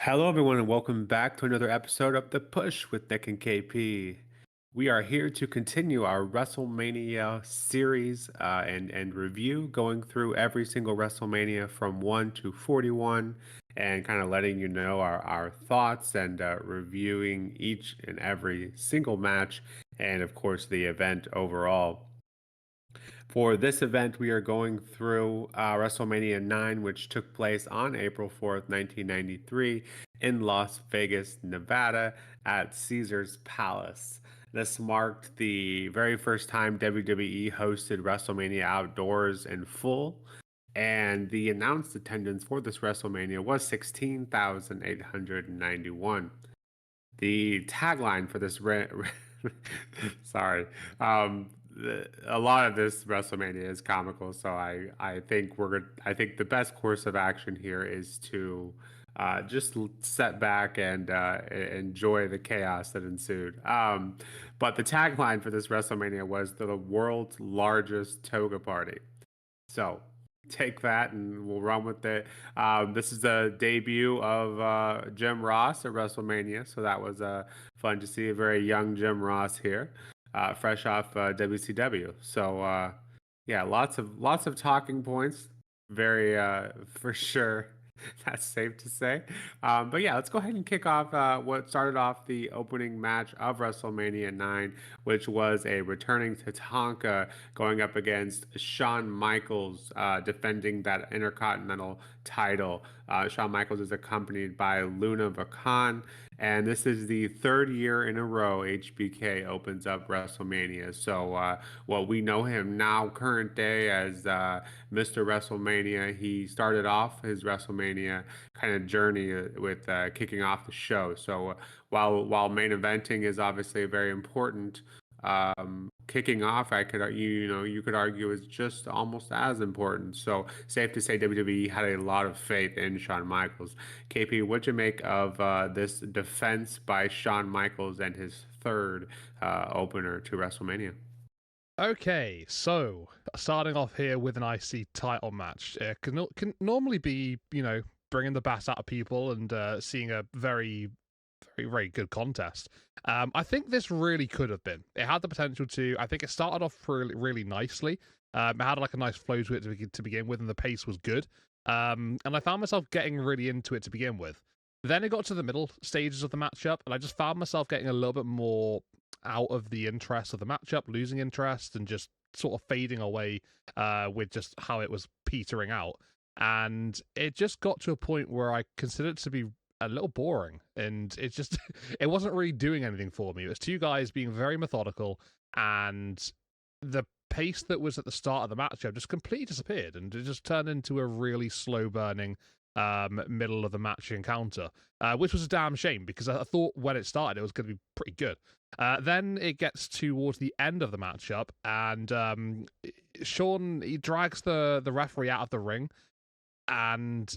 Hello, everyone, and welcome back to another episode of The Push with Nick and KP. We are here to continue our WrestleMania series and review, going through every single WrestleMania from 1 to 41 and kind of letting you know our thoughts and reviewing each and every single match and, of course, the event overall. For this event, we are going through WrestleMania 9, which took place on April 4th, 1993, in Las Vegas, Nevada, at Caesars Palace. This marked the very first time WWE hosted WrestleMania outdoors in full, and the announced attendance for this WrestleMania was 16,891. The tagline for this sorry. A lot of this WrestleMania is comical, so I think I think the best course of action here is to just set back and enjoy the chaos that ensued. But the tagline for this WrestleMania was the world's largest toga party. So take that and we'll run with it. This is the debut of Jim Ross at WrestleMania, so that was fun to see a very young Jim Ross here, fresh off WCW. So yeah, lots of talking points. Very for sure. That's safe to say. But yeah, let's go ahead and kick off what started off the opening match of WrestleMania 9, which was a returning Tatanka going up against Shawn Michaels, defending that Intercontinental title. Shawn Michaels is accompanied by Luna Vachon, and this is the third year in a row HBK opens up WrestleMania. So, well, we know him now, current day, as Mr. WrestleMania. He started off his WrestleMania kind of journey with kicking off the show. So, while main eventing is obviously very important, kicking off, you could argue is just almost as important. So safe to say WWE had a lot of faith in Shawn Michaels. KP, what'd you make of this defense by Shawn Michaels and his third opener to WrestleMania? Okay, so starting off here with an IC title match can normally be, bringing the best out of people and seeing a very, very, very good contest. I think this really could have been. It had the potential to. I think it started off really, really nicely. It had like a nice flow to it to begin with, and the pace was good. And I found myself getting really into it to begin with. Then it got to the middle stages of the matchup, and I just found myself getting a little bit more out of the interest of the matchup, losing interest, and just sort of fading away with just how it was petering out. And it just got to a point where I considered it to be a little boring, and it just it wasn't really doing anything for me. It was two guys being very methodical, and the pace that was at the start of the matchup just completely disappeared, and it just turned into a really slow burning middle of the match encounter, which was a damn shame because I thought when it started it was going to be pretty good. Then it gets towards the end of the matchup, and Shawn, he drags the referee out of the ring, and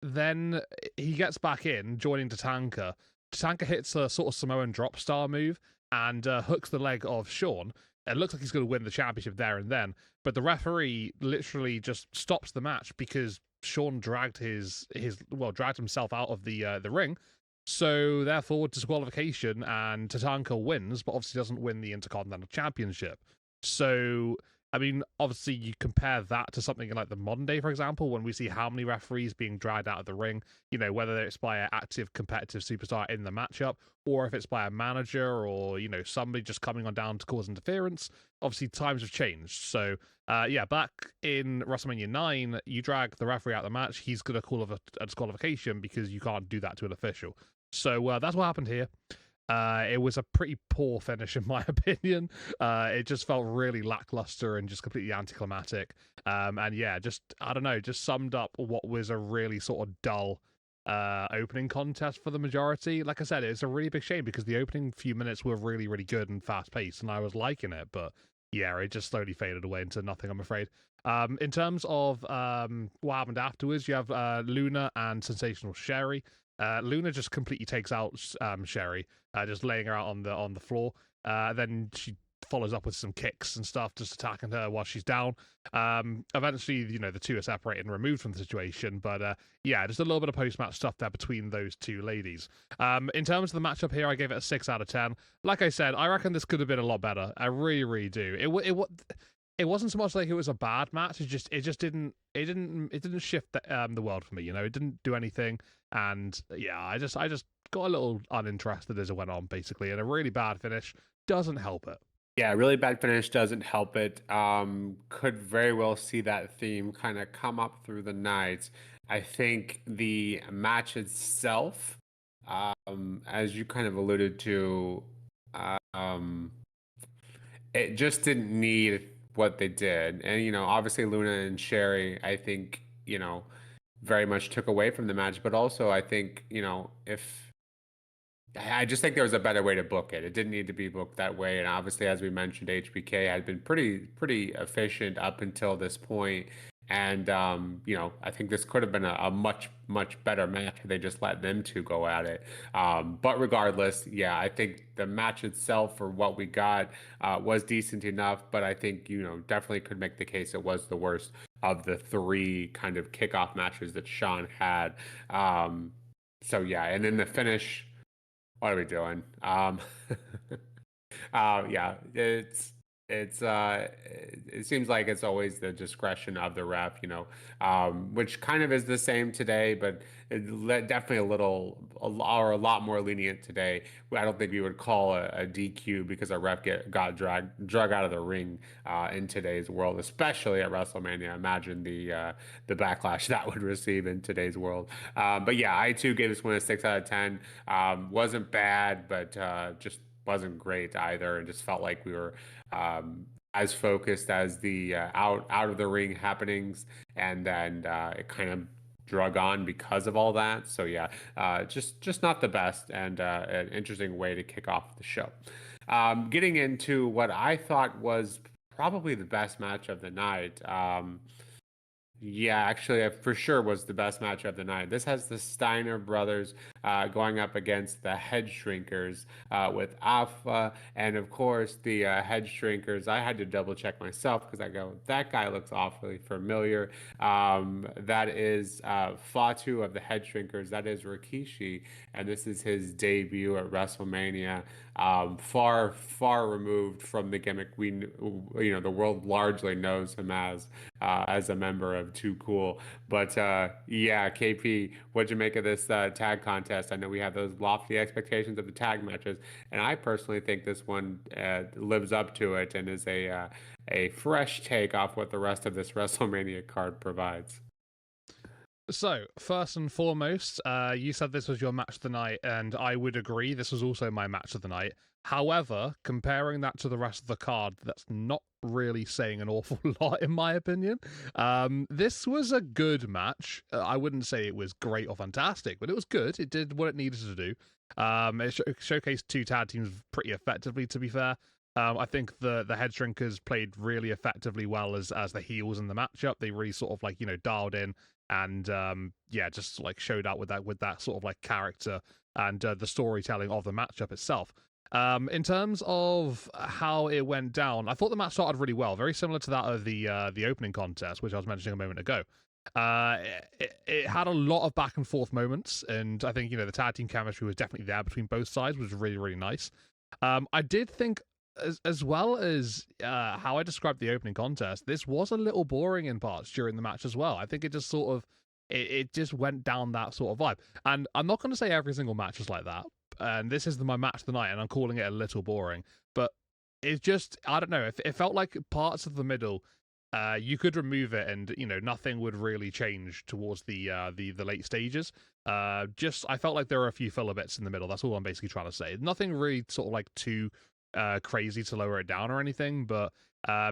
then he gets back in, joining Tatanka. Tatanka hits a sort of Samoan drop star move and hooks the leg of Shawn. It looks like he's going to win the championship there and then, but the referee literally just stops the match because Shawn dragged dragged himself out of the ring. So therefore, disqualification, and Tatanka wins, but obviously doesn't win the Intercontinental Championship. So, I mean, obviously you compare that to something like the modern day, for example, when we see how many referees being dragged out of the ring, whether it's by an active competitive superstar in the matchup, or if it's by a manager or, somebody just coming on down to cause interference. Obviously, times have changed. So, yeah, back in WrestleMania 9, you drag the referee out of the match, he's going to call a disqualification because you can't do that to an official. So that's what happened here. It was a pretty poor finish, in my opinion. It just felt really lackluster and just completely anticlimactic. And yeah, I don't know, just summed up what was a really sort of dull opening contest for the majority. Like I said, it's a really big shame because the opening few minutes were really, really good and fast paced, and I was liking it. But yeah, it just slowly faded away into nothing, I'm afraid. In terms of what happened afterwards, you have Luna and Sensational Sherry. Luna just completely takes out Sherry, just laying her out on the floor. Then she follows up with some kicks and stuff, just attacking her while she's down. Eventually, the two are separated and removed from the situation, but yeah, just a little bit of post-match stuff there between those two ladies. In terms of the matchup here, I gave it a 6 out of 10. Like I said, I reckon this could have been a lot better. I really, really do. It wasn't so much like it was a bad match. It just didn't shift the world for me. It didn't do anything, and yeah, I just got a little uninterested as it went on, basically. And a really bad finish doesn't help it. Yeah, really bad finish doesn't help it. Could very well see that theme kind of come up through the night. I think the match itself, as you kind of alluded to, um, it just didn't need what they did. And, obviously Luna and Sherry, I think, very much took away from the match. But also, I think, if I just think there was a better way to book it. It didn't need to be booked that way. And obviously, as we mentioned, HBK had been pretty efficient up until this point. And I think this could have been a much better match if they just let them two go at it. But regardless, yeah, I think the match itself for what we got was decent enough. But I think definitely could make the case it was the worst of the 3 kind of kickoff matches that Shawn had. So yeah, and then the finish. What are we doing? Yeah, it seems like it's always the discretion of the ref, which kind of is the same today, but definitely a lot more lenient today. I don't think we would call a DQ because a ref got drug out of the ring in today's world, especially at WrestleMania. Imagine the backlash that would receive in today's world. But yeah, I too gave this one a 6 out of 10. Wasn't bad, but just wasn't great either. It just felt like we were as focused as the out of the ring happenings, and then it kind of drug on because of all that. So yeah, just not the best, and an interesting way to kick off the show. Getting into what I thought was probably the best match of the night. Yeah, actually, it for sure was the best match of the night. This has the Steiner brothers going up against the Headshrinkers with Alpha, and of course the Headshrinkers. I had to double check myself because I go, that guy looks awfully familiar. That is Fatu of the Headshrinkers. That is Rikishi, and this is his debut at WrestleMania. Far removed from the gimmick the world largely knows him as a member of Too Cool. But yeah, KP, what'd you make of this tag contest? I know we have those lofty expectations of the tag matches, and I personally think this one lives up to it and is a fresh take off what the rest of this WrestleMania card provides. So, first and foremost, you said this was your match of the night, and I would agree, this was also my match of the night. However, comparing that to the rest of the card, that's not really saying an awful lot, in my opinion. This was a good match. I wouldn't say it was great or fantastic, but it was good. It did what it needed to do. It showcased 2 tag teams pretty effectively, to be fair. I think the Headshrinkers played really effectively well as the heels in the matchup. They really sort of dialed in and yeah, just showed out with that sort of character and the storytelling of the matchup itself. In terms of how it went down, I thought the match started really well, very similar to that of the opening contest, which I was mentioning a moment ago. It had a lot of back and forth moments, and I think the tag team chemistry was definitely there between both sides, which was really, really nice. I did think, as well as how I described the opening contest, this was a little boring in parts during the match as well. I think it just sort of it just went down that sort of vibe. And I'm not going to say every single match is like that. And this is my match of the night, and I'm calling it a little boring. But it's just, I don't know, it felt like parts of the middle, you could remove it, and nothing would really change towards the late stages. I felt like there were a few filler bits in the middle. That's all I'm basically trying to say. Nothing really sort of too crazy to lower it down or anything, but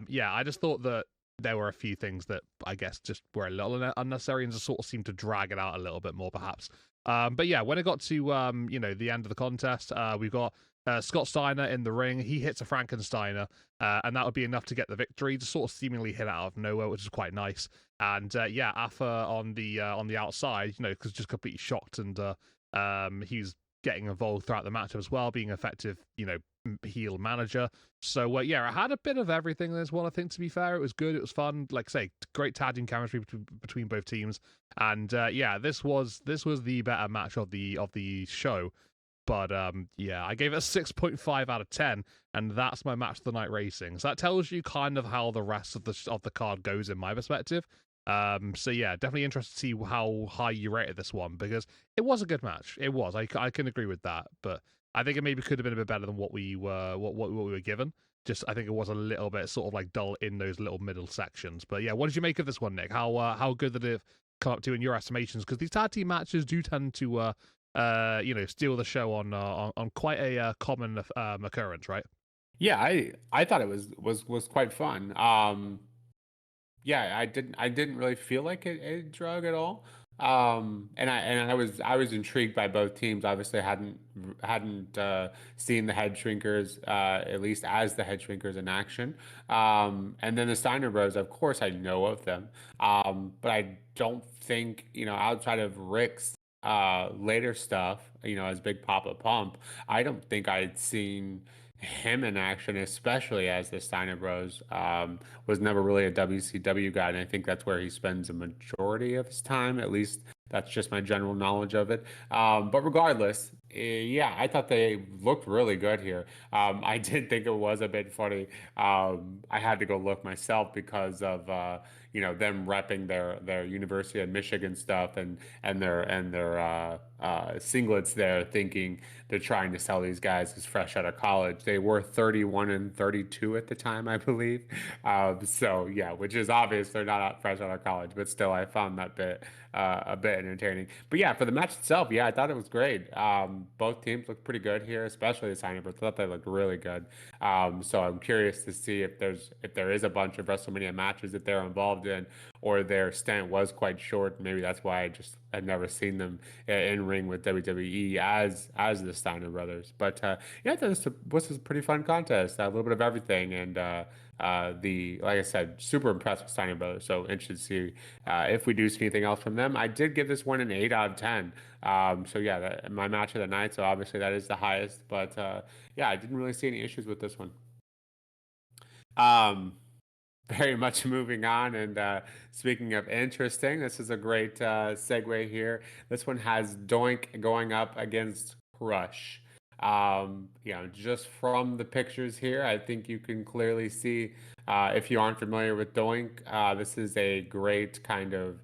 yeah, I just thought that there were a few things that I guess just were a little unnecessary and just sort of seemed to drag it out a little bit more, perhaps. But yeah, when it got to the end of the contest, we've got Scott Steiner in the ring. He hits a Frankensteiner, and that would be enough to get the victory. Just sort of seemingly hit out of nowhere, which is quite nice. And yeah, Afa on the outside, because just completely shocked, and he's getting involved throughout the matchup as well, being effective, heel manager. So yeah, I had a bit of everything in this one. I think, to be fair, it was good. It was fun. Like I say, great tag team chemistry between both teams. And yeah, this was the better match of the show. But yeah, I gave it a 6.5 out of 10, and that's my match of the night rating. So that tells you kind of how the rest of the card goes in my perspective. So yeah, definitely interested to see how high you rated this one, because it was a good match. It was. I can agree with that, but I think it maybe could have been a bit better than what we were given. Just, I think it was a little bit sort of like dull in those little middle sections. But yeah, what did you make of this one, Nick? How good did it come up to in your estimations? Because these tag team matches do tend to steal the show on quite a common occurrence, right? Yeah, I thought it was quite fun. Yeah, I didn't really feel like it drug at all. And I was intrigued by both teams. Obviously, hadn't seen the Head Shrinkers, at least as the Head Shrinkers in action. And then the Steiner Bros, of course, I know of them. But I don't think, outside of Rick's later stuff, as Big Papa Pump, I don't think I'd seen him in action, especially as the Steiner Bros. Was never really a WCW guy, and I think that's where he spends a majority of his time. At least that's just my general knowledge of it. But regardless, yeah, I thought they looked really good here. I did think it was a bit funny. I had to go look myself because of them repping their University of Michigan stuff and their singlets there, thinking they're trying to sell these guys as fresh out of college. They were 31 and 32 at the time, I believe. So yeah, which is obvious they're not fresh out of college, but still, I found that bit a bit entertaining. But yeah, for the match itself, yeah, I thought it was great. Both teams looked pretty good here, especially the Steiner, but I thought they looked really good. So I'm curious to see if there is a bunch of WrestleMania matches that they're involved in, or their stint was quite short. Maybe that's why I just had never seen them in ring with WWE as the Steiner brothers. But yeah, this was a pretty fun contest. A little bit of everything, and like I said, super impressed with Steiner brothers. So interested to see if we do see anything else from them. I did give this one an 8 out of 10. So yeah, my match of the night. So obviously that is the highest. But yeah, I didn't really see any issues with this one. Um, very much moving on. And speaking of interesting, this is a great segue here. This one has Doink going up against Crush. Just from the pictures here, I think you can clearly see, if you aren't familiar with Doink, this is a great kind of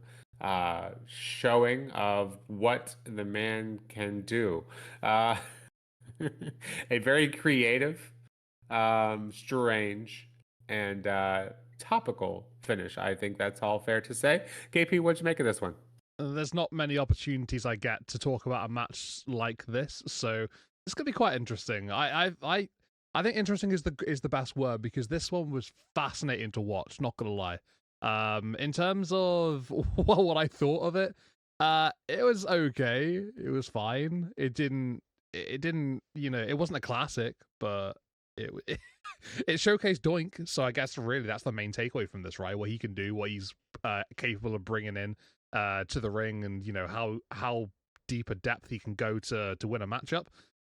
showing of what the man can do. Uh, a very creative, strange, and topical finish. I think that's all fair to say. KP, what'd you make of this one? There's not many opportunities I get to talk about a match like this, so this could be quite interesting. I think interesting is the best word, because this one was fascinating to watch. Not gonna lie. In terms of what I thought of it, it was okay. It was fine. It didn't. It wasn't a classic, but it it showcased Doink. So I guess really that's the main takeaway from this, right? What he can do, what he's capable of bringing in to the ring, and how deep a depth he can go to win a matchup.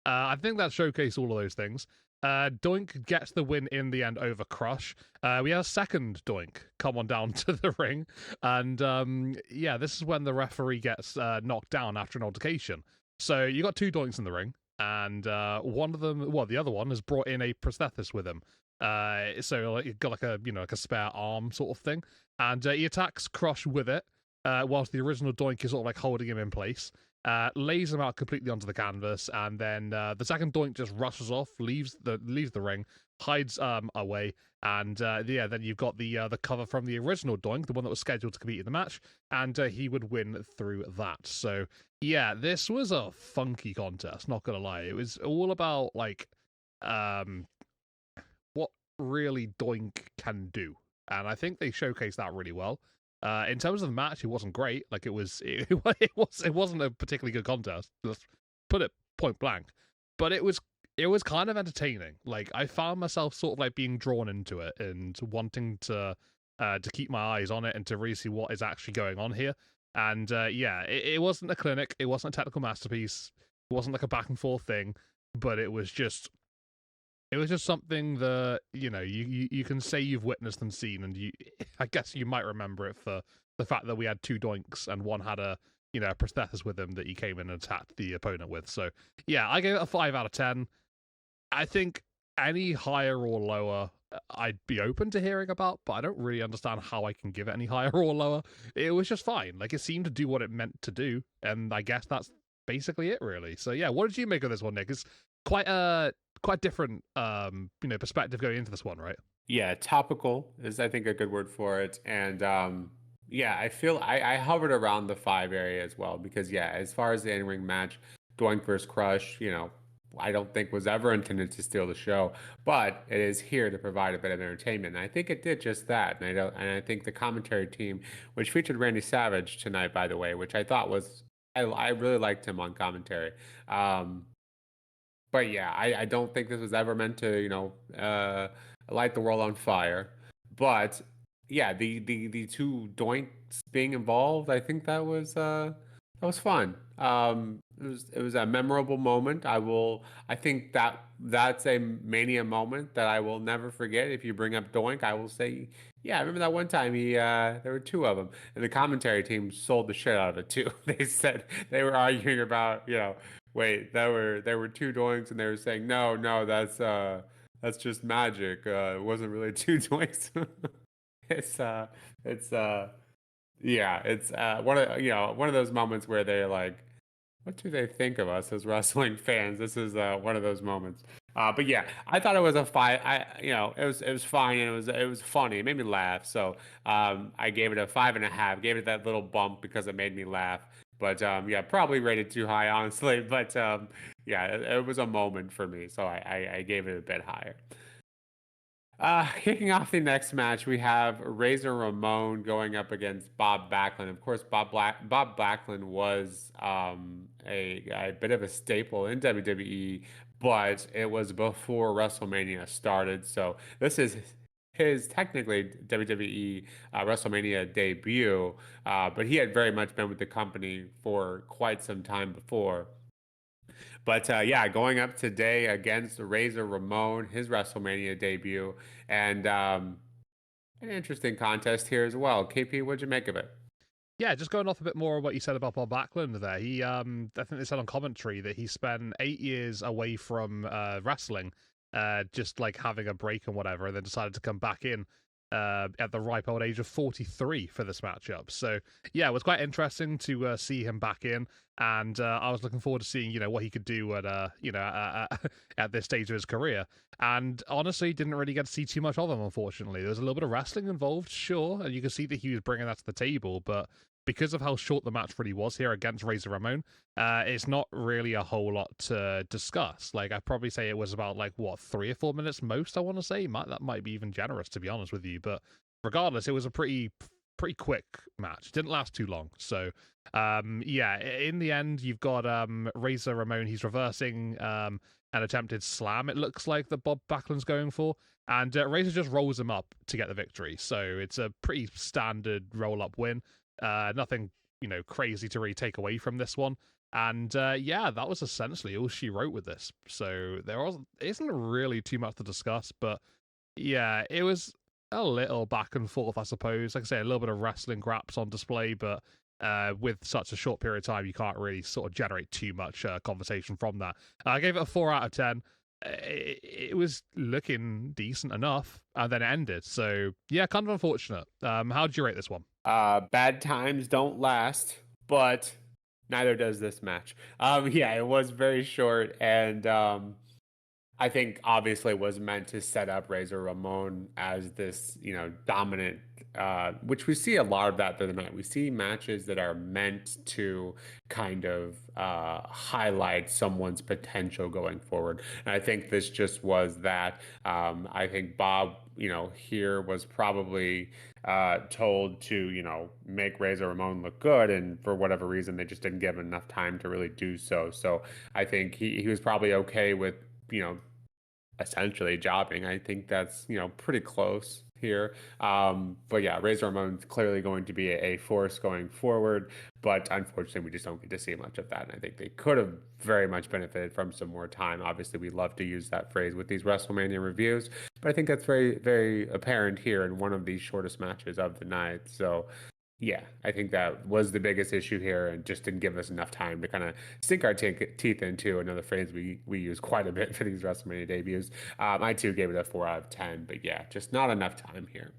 I think that showcased all of those things. Doink gets the win in the end over Crush. We have a second Doink come on down to the ring, and yeah, this is when the referee gets knocked down after an altercation. So you got two Doinks in the ring, and one of them, well, the other one has brought in a prosthesis with him. So like, got like a spare arm sort of thing, and he attacks Crush with it, whilst the original Doink is sort of like holding him in place. Lays him out completely onto the canvas, and then the second Doink just rushes off, leaves the ring, hides away, and yeah, then you've got the cover from the original Doink, the one that was scheduled to compete in the match, and he would win through that. So yeah, this was a funky contest. Not gonna lie, it was all about like what really Doink can do, and I think they showcased that really well. In terms of the match, it wasn't great. Like it wasn't a particularly good contest. Let's put it point blank. But it was kind of entertaining. Like I found myself sort of like being drawn into it and wanting to keep my eyes on it and to really see what is actually going on here. And yeah, it wasn't a clinic. It wasn't a technical masterpiece. It wasn't like a back and forth thing, but it was just something that you can say you've witnessed and seen, and I guess you might remember it for the fact that we had two Doinks and one had a a prosthesis with him that he came in and attacked the opponent with. So yeah, I gave it a 5 out of 10. I think any higher or lower, I'd be open to hearing about, but I don't really understand how I can give it any higher or lower. It was just fine. Like, it seemed to do what it meant to do, and I guess that's basically it, really. So yeah, what did you make of this one, Nick? It's quite different perspective going into this one, right? Yeah, topical is I think a good word for it. And yeah, I feel I hovered around the 5 area as well because yeah, as far as the in-ring match, Doink versus Crush, I don't think was ever intended to steal the show, but it is here to provide a bit of entertainment. And I think it did just that. And I think the commentary team, which featured Randy Savage tonight, by the way, which I thought was I really liked him on commentary. But yeah, I don't think this was ever meant to, light the world on fire. But yeah, the two Doinks being involved, I think that was fun. It was a memorable moment. I think that's a Mania moment that I will never forget. If you bring up Doink, I will say, yeah, I remember that one time there were two of them, and the commentary team sold the shit out of it too. They said they were arguing about, wait, there were two Doinks, and they were saying, no, that's just magic. It wasn't really two Doinks. it's it's yeah, it's one of those moments where they're like, what do they think of us as wrestling fans? This is one of those moments. But yeah, I thought it was a fight. It was fine, and it was funny. It made me laugh. So I gave it a 5.5. Gave it that little bump because it made me laugh. But yeah, probably rated too high, honestly. But yeah, it was a moment for me, so I gave it a bit higher. Kicking off the next match, we have Razor Ramon going up against Bob Backlund. Of course, Bob Backlund was a bit of a staple in WWE, but it was before WrestleMania started. So this is his technically WWE WrestleMania debut, but he had very much been with the company for quite some time before. But yeah, going up today against Razor Ramon, his WrestleMania debut, and an interesting contest here as well. KP, what'd you make of it? Yeah, just going off a bit more of what you said about Bob Backlund there. I think they said on commentary that he spent 8 years away from wrestling, just like having a break and whatever, and then decided to come back in at the ripe old age of 43 for this matchup. So yeah, it was quite interesting to see him back in, and I was looking forward to seeing what he could do at at this stage of his career. And honestly, didn't really get to see too much of him. Unfortunately, there was a little bit of wrestling involved, sure, and you can see that he was bringing that to the table, but because of how short the match really was here against Razor Ramon, it's not really a whole lot to discuss. Like, I'd probably say it was about, like, what, 3 or 4 minutes most, I want to say? That might be even generous, to be honest with you. But regardless, it was a pretty quick match. It didn't last too long. So, yeah, in the end, you've got Razor Ramon. He's reversing an attempted slam, it looks like, that Bob Backlund's going for. And Razor just rolls him up to get the victory. So it's a pretty standard roll-up win. Nothing, crazy to really take away from this one. And yeah, that was essentially all she wrote with this. So isn't really too much to discuss, but yeah, it was a little back and forth, I suppose. Like I say, a little bit of wrestling graps on display, but with such a short period of time, you can't really sort of generate too much conversation from that. I gave it a 4 out of 10. It was looking decent enough, and then it ended. So yeah, kind of unfortunate. How did you rate this one? Bad times don't last, but neither does this match. Yeah, it was very short, and I think obviously was meant to set up Razor Ramon as this, dominant, which we see a lot of that through the night. We see matches that are meant to kind of highlight someone's potential going forward. And I think this just was that. I think Bob, here was probably told to, make Razor Ramon look good. And for whatever reason, they just didn't give him enough time to really do so. So I think he was probably okay with, essentially jobbing. I think that's, pretty close. here. But yeah, Razor Ramon's clearly going to be a force going forward, but unfortunately, we just don't get to see much of that. And I think they could have very much benefited from some more time. Obviously, we love to use that phrase with these WrestleMania reviews, but I think that's very, very apparent here in one of these shortest matches of the night. So yeah, I think that was the biggest issue here, and just didn't give us enough time to kind of sink our teeth into another phrase we use quite a bit for these WrestleMania debuts. I too gave it a 4 out of 10, but yeah, just not enough time here.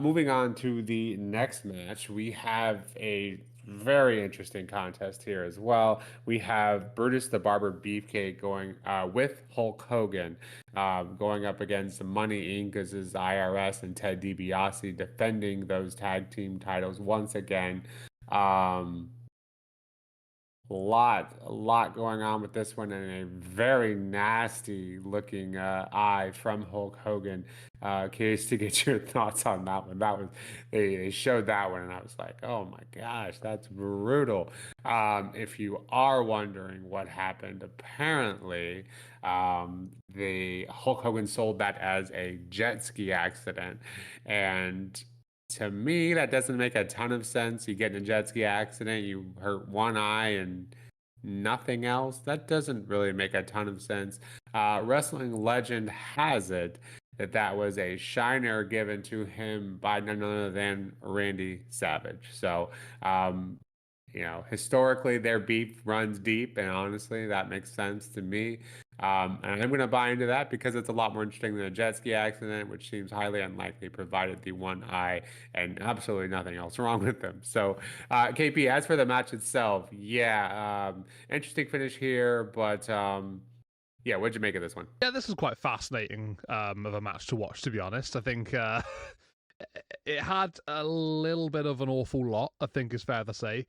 Moving on to the next match, we have a very interesting contest here as well. We have Brutus the Barber Beefcake going with Hulk Hogan going up against Money Inc.'s IRS and Ted DiBiase defending those tag team titles once again. A lot going on with this one, and a very nasty looking eye from Hulk Hogan. Curious to get your thoughts on that one. That was they showed that one, and I was like, oh my gosh, that's brutal. If you are wondering what happened, apparently the Hulk Hogan sold that as a jet ski accident, and to me, that doesn't make a ton of sense. You get in a jet ski accident, you hurt one eye and nothing else. That doesn't really make a ton of sense. Wrestling legend has it that that was a shiner given to him by none other than Randy Savage. So, historically, their beef runs deep, and honestly, that makes sense to me. And I'm going to buy into that because it's a lot more interesting than a jet ski accident, which seems highly unlikely, provided the one eye and absolutely nothing else wrong with them. So, KP, as for the match itself, yeah, interesting finish here, but yeah, what'd you make of this one? Yeah, this is quite fascinating of a match to watch, to be honest. I think it had a little bit of an awful lot, I think is fair to say.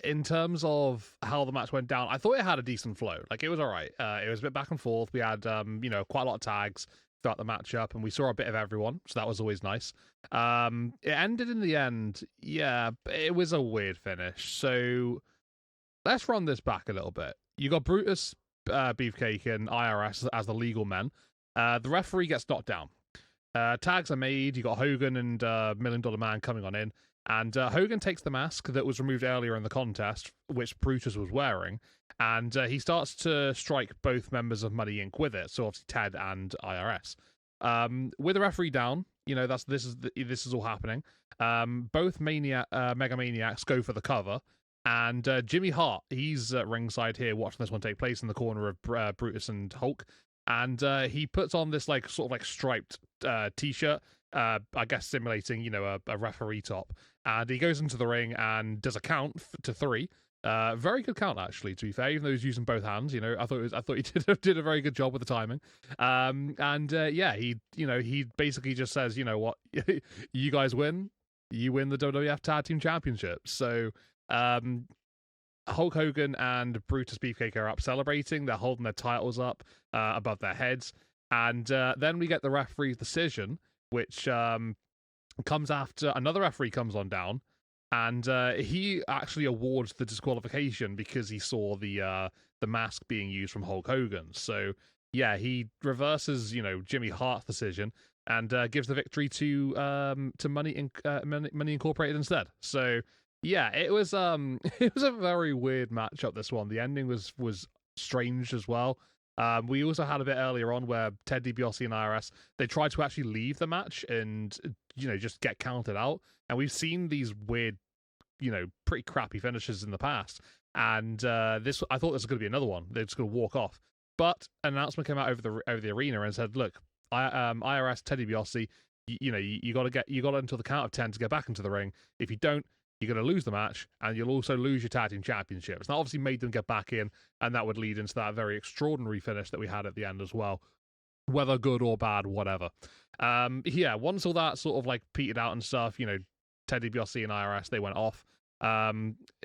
In terms of how the match went down, I thought it had a decent flow. Like, it was all right. It was a bit back and forth. We had, quite a lot of tags throughout the matchup, and we saw a bit of everyone, so that was always nice. It ended in the end, yeah, it was a weird finish. So let's run this back a little bit. You got Brutus, Beefcake, and IRS as the legal men. The referee gets knocked down. Tags are made. You got Hogan and Million Dollar Man coming on in. And Hogan takes the mask that was removed earlier in the contest, which Brutus was wearing, and he starts to strike both members of Money Inc. with it. So obviously Ted and IRS. With the referee down, this is all happening. Both Mega Maniacs go for the cover, and Jimmy Hart, he's at ringside here watching this one take place in the corner of Brutus and Hulk, and he puts on this sort of striped t-shirt. I guess simulating, a referee top. And he goes into the ring and does a count to 3. Very good count, actually, to be fair, even though he's using both hands. I thought he did a very good job with the timing. Yeah, he basically just says, you know what, you guys win. You win the WWF Tag Team Championship. So, Hulk Hogan and Brutus Beefcake are up celebrating. They're holding their titles up above their heads. And then we get the referee's decision, which comes after another referee comes on down, and he actually awards the disqualification because he saw the mask being used from Hulk Hogan. So yeah, he reverses Jimmy Hart's decision and gives the victory to Money Incorporated instead. So yeah, it was it was a very weird matchup, this one. The ending was strange as well. We also had a bit earlier on where Ted DiBiase and IRS, they tried to actually leave the match and, just get counted out. And we've seen these weird, pretty crappy finishes in the past. And I thought this was going to be another one. They're just going to walk off. But an announcement came out over the arena and said, look, IRS, Ted DiBiase, you got to until the count of 10 to get back into the ring. If you don't, you're going to lose the match, and you'll also lose your tag team championships. And that obviously made them get back in, and that would lead into that very extraordinary finish that we had at the end as well. Whether good or bad, whatever. Yeah, once all that sort of petered out and stuff, Ted DiBiase and IRS, they went off.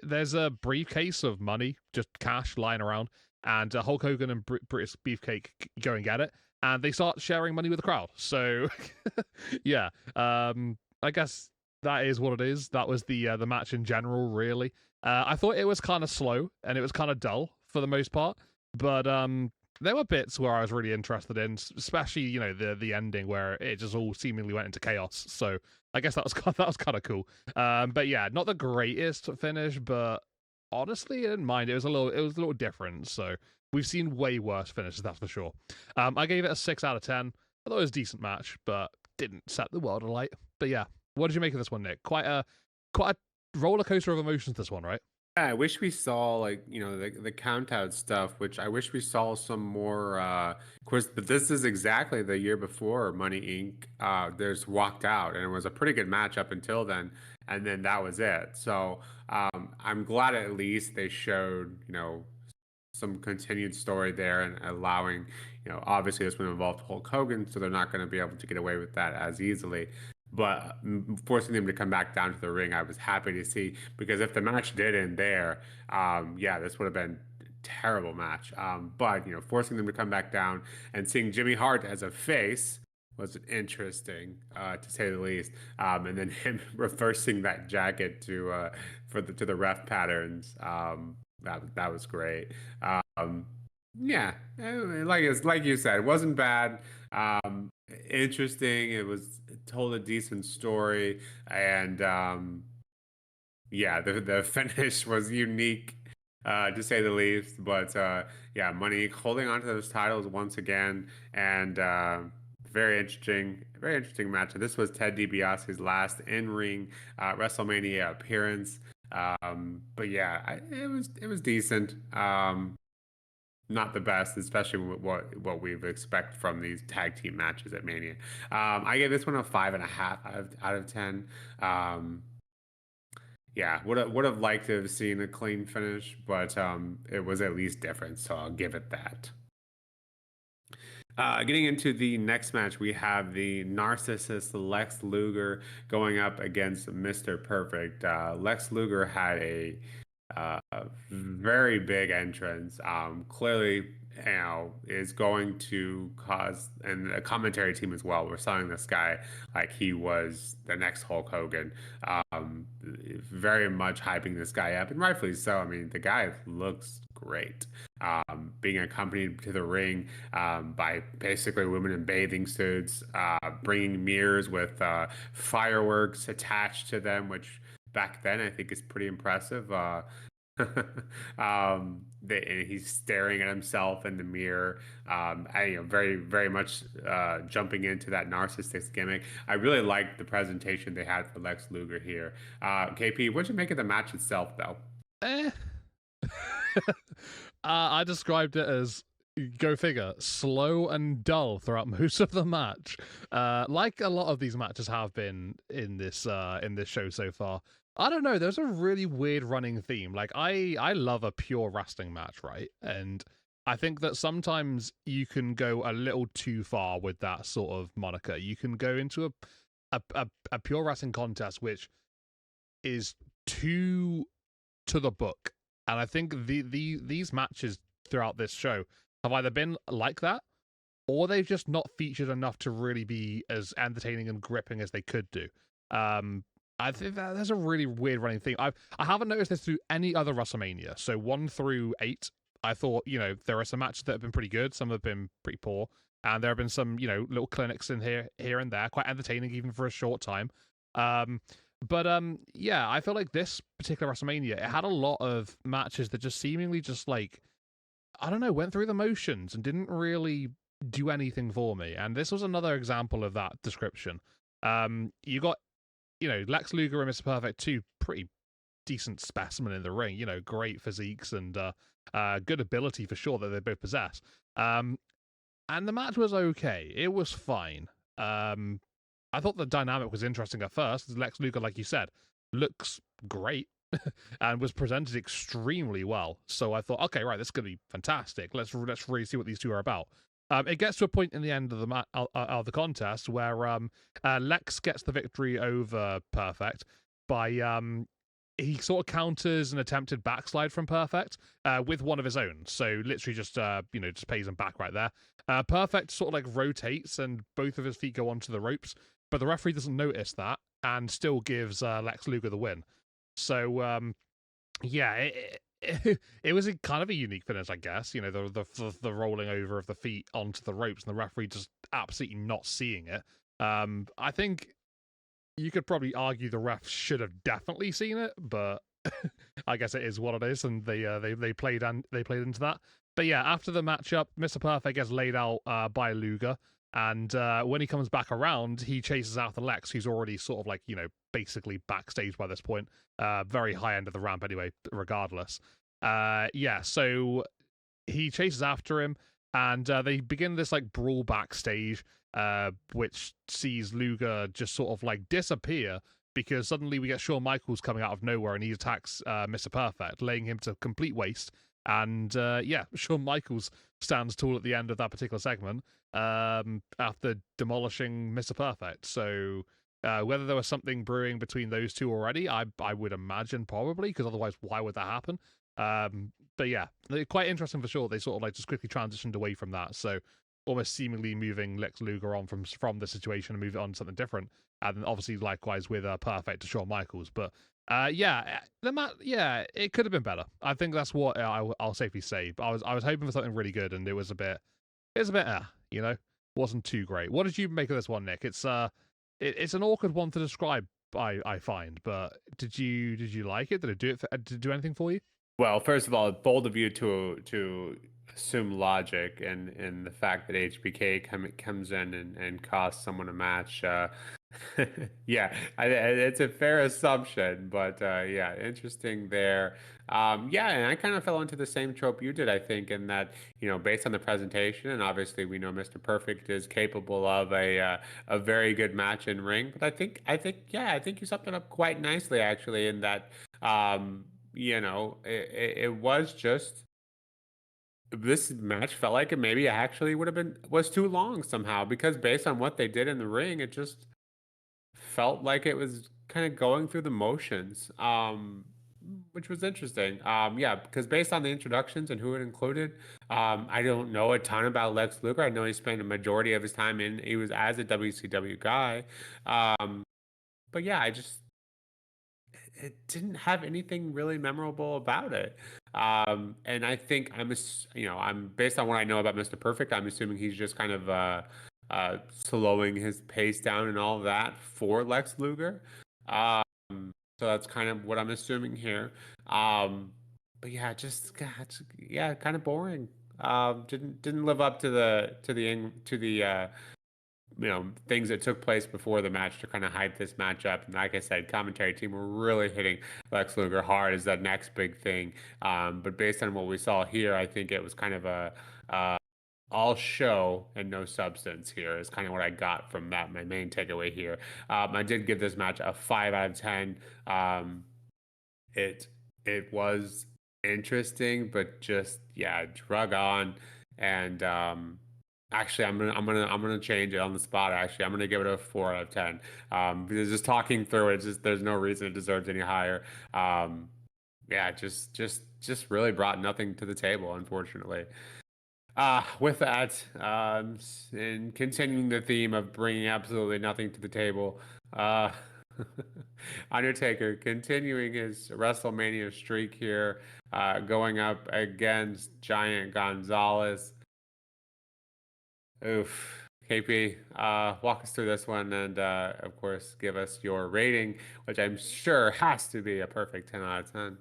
There's a briefcase of money, just cash lying around, and Hulk Hogan and Brutus Beefcake go and get it, and they start sharing money with the crowd. So, yeah, I guess that is what it is. That was the match in general, really. I thought it was kind of slow and it was kind of dull for the most part, but there were bits where I was really interested in, especially the ending where it just all seemingly went into chaos. So I guess that was kind of cool. But yeah, not the greatest finish, but honestly, I didn't mind. It was a little different. So we've seen way worse finishes, that's for sure. I gave it a 6 out of 10. I thought it was a decent match, but didn't set the world alight. But yeah, what did you make of this one, Nick? Quite a roller coaster of emotions. This one, right? Yeah, I wish we saw like the count out stuff, which I wish we saw some more. Of course, but this is exactly the year before Money Inc. There's walked out, and it was a pretty good match up until then, and then that was it. So I'm glad at least they showed some continued story there and allowing obviously this would involve Hulk Hogan, so they're not going to be able to get away with that as easily. But forcing them to come back down to the ring, I was happy to see, because if the match did end there, yeah, this would have been a terrible match. But forcing them to come back down and seeing Jimmy Hart as a face was interesting, to say the least. And then him reversing that jacket to the ref patterns, that was great. Yeah, like you said, it wasn't bad. Interesting. It told a decent story, and yeah, the finish was unique, to say the least. But yeah, Money holding on to those titles once again, and very interesting match. This was Ted DiBiase's last in-ring WrestleMania appearance. But yeah, it was decent. Not the best, especially with what we expect from these tag team matches at Mania. I gave this one a 5.5 out of 10. Yeah, would have liked to have seen a clean finish, but it was at least different, so I'll give it that. Getting into the next match, we have the Narcissist Lex Luger going up against Mr. Perfect. Lex Luger had a very big entrance. Clearly, is going to cause, and the commentary team as well. We're selling this guy like he was the next Hulk Hogan. Very much hyping this guy up, and rightfully so. I mean, the guy looks great. Being accompanied to the ring by basically women in bathing suits, bringing mirrors with fireworks attached to them, which back then I think is pretty impressive. And he's staring at himself in the mirror. Very, very much jumping into that narcissistic gimmick. I really liked the presentation they had for Lex Luger here. KP, what'd you make of the match itself, though? I described it as, go figure, slow and dull throughout most of the match. Like a lot of these matches have been in this show so far. I don't know, there's a really weird running theme. Like I love a pure wrestling match, right? And I think that sometimes you can go a little too far with that sort of moniker. You can go into a pure wrestling contest which is too to the book. And I think these matches throughout this show have either been like that, or they've just not featured enough to really be as entertaining and gripping as they could do. I think that there's a really weird running theme. I haven't noticed this through any other WrestleMania. So 1 through 8, I thought there are some matches that have been pretty good, some have been pretty poor, and there have been some little clinics in here and there, quite entertaining even for a short time. But yeah, I feel like this particular WrestleMania, it had a lot of matches that just seemingly just like, I don't know, went through the motions and didn't really do anything for me. And this was another example of that description. You got, Lex Luger and Mr. Perfect, two pretty decent specimen in the ring, great physiques and good ability for sure that they both possess. And the match was okay. It was fine. I thought the dynamic was interesting at first. Lex Luger, like you said, looks great and was presented extremely well. So I thought, okay, right, this is going to be fantastic. Let's really see what these two are about. It gets to a point in the end of the contest where Lex gets the victory over Perfect by he sort of counters an attempted backslide from Perfect with one of his own. So literally just just pays him back right there. Perfect sort of like rotates and both of his feet go onto the ropes, but the referee doesn't notice that and still gives Lex Luger the win. So yeah, it was a kind of a unique finish, I guess. You know, the rolling over of the feet onto the ropes and the referee just absolutely not seeing it. I think you could probably argue the refs should have definitely seen it, but I guess it is what it is, and they played into that. But yeah, after the matchup, Mr. Perfect gets laid out by Luger, and when he comes back around, he chases after Lex, who's already sort of like, you know, basically backstage by this point, very high end of the ramp anyway, regardless. Yeah, so he chases after him, and they begin this like brawl backstage, which sees Luger just sort of like disappear because suddenly we get Shawn Michaels coming out of nowhere and he attacks Mr. Perfect, laying him to complete waste. And yeah, Shawn Michaels stands tall at the end of that particular segment after demolishing Mr. Perfect. So whether there was something brewing between those two already, I would imagine probably, because otherwise why would that happen? But yeah, quite interesting for sure. They sort of like just quickly transitioned away from that. So almost seemingly moving Lex Luger on from the situation and move it on to something different. And obviously likewise with Perfect to Shawn Michaels. But yeah, yeah, it could have been better. I think that's what I'll safely say. But I was hoping for something really good, and it was a bit, you know, wasn't too great. What did you make of this one, Nick? It's an awkward one to describe. I find, but did you like it? Did it did it do anything for you? Well, first of all, bold of you to assume logic and the fact that HBK comes in and costs someone a match. Yeah, it's a fair assumption, but yeah, interesting there. Yeah, and I kind of fell into the same trope you did, I think, in that, you know, based on the presentation, and obviously we know Mr. Perfect is capable of a very good match in ring, but yeah, I think you summed it up quite nicely actually, in that. You know, it was just, this match felt like it maybe actually was too long somehow, because based on what they did in the ring, it just felt like it was kind of going through the motions, which was interesting. Yeah, because based on the introductions and who it included, I don't know a ton about Lex Luger. I know he spent a majority of his time he was as a WCW guy. But yeah, it didn't have anything really memorable about it. And I think you know, I'm based on what I know about Mr. Perfect, I'm assuming he's just kind of slowing his pace down and all of that for Lex Luger. Um, so that's kind of what I'm assuming here. But yeah, yeah, kind of boring. Didn't live up to the you know, things that took place before the match to kind of hype this match up. And like I said, commentary team were really hitting Lex Luger hard as that next big thing. But based on what we saw here, I think it was kind of a all show and no substance here is kind of what I got from that. My main takeaway here. I did give this match a 5 out of 10. It it was interesting, but just, yeah, drug on. And actually, I'm gonna change it on the spot. Actually, I'm gonna give it a 4 out of 10. Because just talking through it, just there's no reason it deserves any higher. Yeah, just really brought nothing to the table, unfortunately. With that, and continuing the theme of bringing absolutely nothing to the table, Undertaker continuing his WrestleMania streak here, going up against Giant Gonzalez. Oof. KP, walk us through this one, and of course, give us your rating, which I'm sure has to be a perfect 10 out of 10.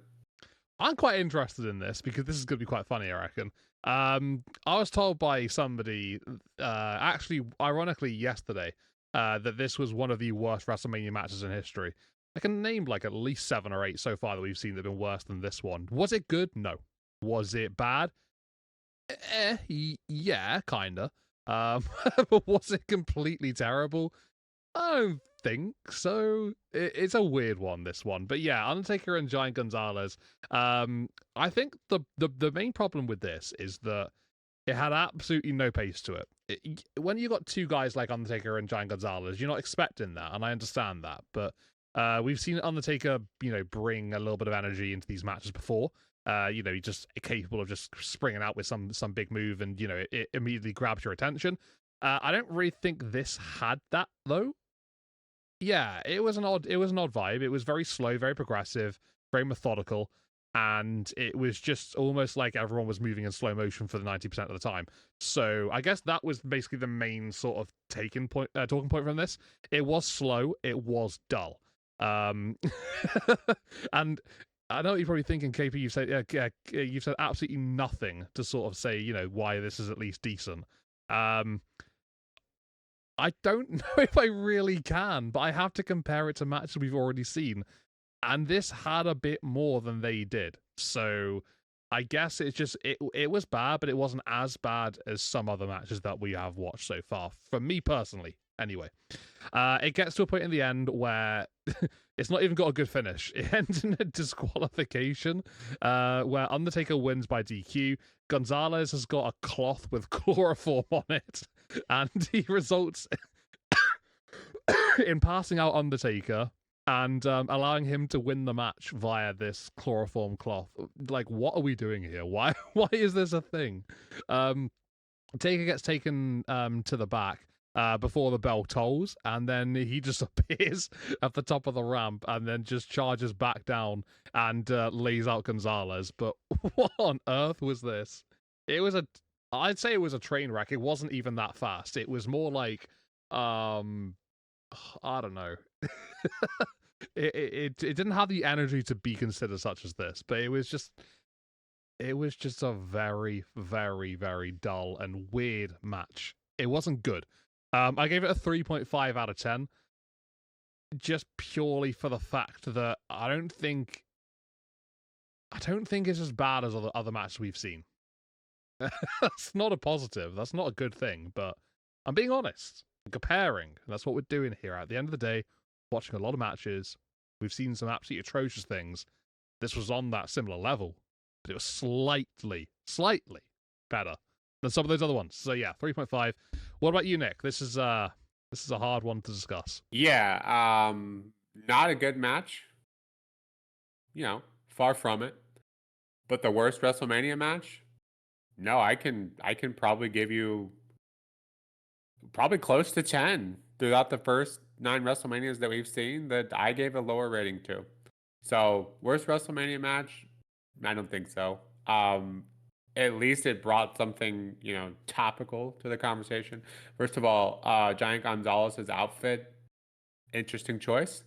I'm quite interested in this because this is going to be quite funny, I reckon. I was told by somebody, actually, ironically, yesterday, that this was one of the worst WrestleMania matches in history. I can name like at least 7 or 8 so far that we've seen that have been worse than this one. Was it good? No. Was it bad? Yeah, kinda. But was it completely terrible? I don't think so. It's a weird one, this one. But yeah, Undertaker and Giant Gonzalez. I think the main problem with this is that it had absolutely no pace to it. When you got two guys like Undertaker and Giant Gonzalez, you're not expecting that, and I understand that. But we've seen Undertaker, you know, bring a little bit of energy into these matches before. You know, he's just capable of just springing out with some big move, and you know, it immediately grabs your attention. I don't really think this had that though. Yeah, it was an odd vibe. It was very slow, very progressive, very methodical. and it was just almost like everyone was moving in slow motion for the 90% of the time. So I guess that was basically the main sort of talking point from this. It was slow, it was dull, and I know what you're probably thinking, KP. You've said absolutely nothing to sort of say, why this is at least decent. I don't know if I really can, but I have to compare it to matches we've already seen, and this had a bit more than they did. So I guess it's just it was bad, but it wasn't as bad as some other matches that we have watched so far. For me personally, anyway. It gets to a point in the end where it's not even got a good finish. It ends in a disqualification, where Undertaker wins by DQ. Gonzales has got a cloth with chloroform on it, and he results in passing out Undertaker and allowing him to win the match via this chloroform cloth. Like, what are we doing here? Why is this a thing? Taker gets taken to the back before the bell tolls, and then he just appears at the top of the ramp and then just charges back down and lays out Gonzales. But what on earth was this? I'd say it was a train wreck. It wasn't even that fast. It was more like, I don't know. it didn't have the energy to be considered such as this, but it was just a very, very, very dull and weird match. It wasn't good. I gave it a 3.5 out of 10, just purely for the fact that I don't think it's as bad as other matches we've seen. That's not a positive. That's not a good thing, but I'm being honest. I'm comparing. That's what we're doing here. At the end of the day, watching a lot of matches, we've seen some absolutely atrocious things. This was on that similar level, but it was slightly better than some of those other ones. So yeah, 3.5. What about you, Nick? This is a hard one to discuss. Yeah, not a good match. Far from it. But the worst WrestleMania match? No, I can probably give you probably close to 10 throughout the first 9 WrestleManias that we've seen that I gave a lower rating to. So, worst WrestleMania match? I don't think so. At least it brought something, topical to the conversation. First of all, Giant Gonzalez' outfit, interesting choice.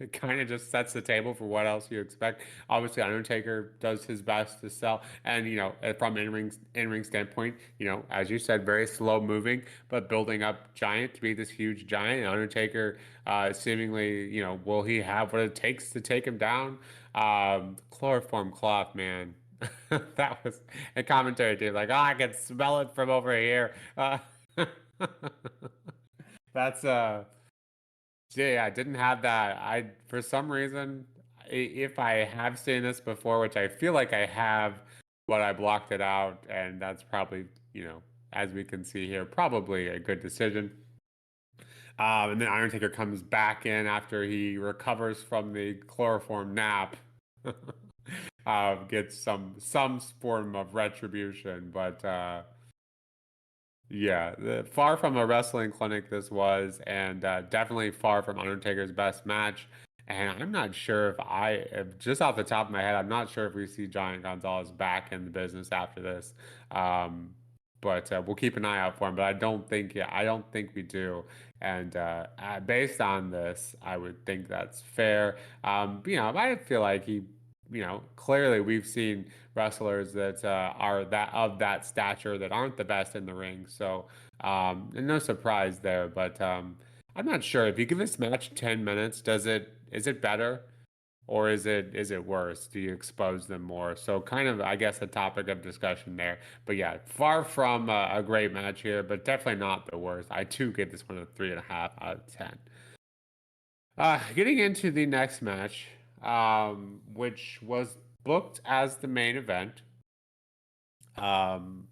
It kind of just sets the table for what else you expect. Obviously, Undertaker does his best to sell, and from in-ring standpoint, as you said, very slow moving, but building up Giant to be this huge giant. Undertaker, seemingly, will he have what it takes to take him down? Chloroform cloth, man. That was a commentary too. Like, I can smell it from over here. That's Yeah, I didn't have that. For some reason, if I have seen this before, which I feel like I have, but I blocked it out, and that's probably, as we can see here, probably a good decision. And then Undertaker comes back in after he recovers from the chloroform nap, gets some form of retribution, but yeah, far from a wrestling clinic this was, and definitely far from Undertaker's best match. And I'm not sure if just off the top of my head, I'm not sure if we see Giant Gonzalez back in the business after this. But we'll keep an eye out for him. But I don't think we do. And based on this, I would think that's fair. I feel like clearly we've seen wrestlers that are that stature that aren't the best in the ring. So, and no surprise there. But I'm not sure if you give this match 10 minutes, is it better, or is it worse? Do you expose them more? So, kind of, I guess, a topic of discussion there. But yeah, far from a great match here, but definitely not the worst. I too give this one a 3.5 out of 10. Getting into the next match, which was booked as the main event.